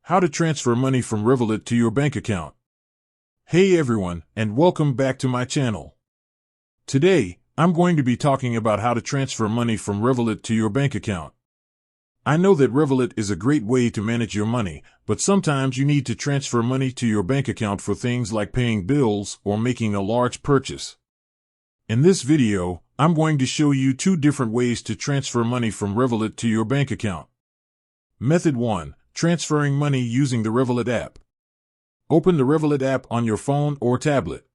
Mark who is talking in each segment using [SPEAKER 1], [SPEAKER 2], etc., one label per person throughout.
[SPEAKER 1] How to transfer money from Revolut to your bank account. Hey everyone, and welcome back to my channel. Today, I'm going to be talking about how to transfer money from Revolut to your bank account. I know that Revolut is a great way to manage your money, but sometimes you need to transfer money to your bank account for things like paying bills or making a large purchase. In this video, I'm going to show you two different ways to transfer money from Revolut to your bank account. Method 1. Transferring money using the Revolut app. Open the Revolut app on your phone or tablet.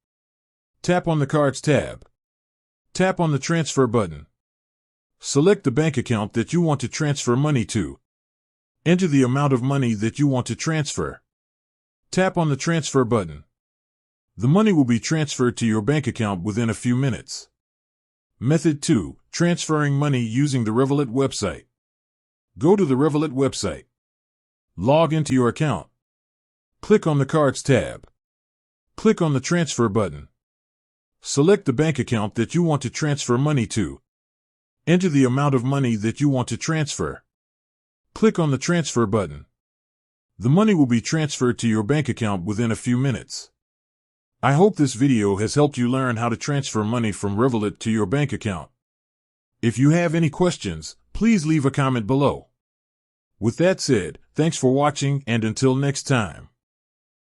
[SPEAKER 1] Tap on the Cards tab. Tap on the Transfer button. Select the bank account that you want to transfer money to. Enter the amount of money that you want to transfer. Tap on the Transfer button. The money will be transferred to your bank account within a few minutes. Method 2. Transferring money using the Revolut website. Go to the Revolut website. Log into your account. Click on the Cards tab. Click on the Transfer button. Select the bank account that you want to transfer money to. Enter the amount of money that you want to transfer. Click on the Transfer button. The money will be transferred to your bank account within a few minutes. I hope this video has helped you learn how to transfer money from Revolut to your bank account. If you have any questions, please leave a comment below. With that said, thanks for watching, and until next time.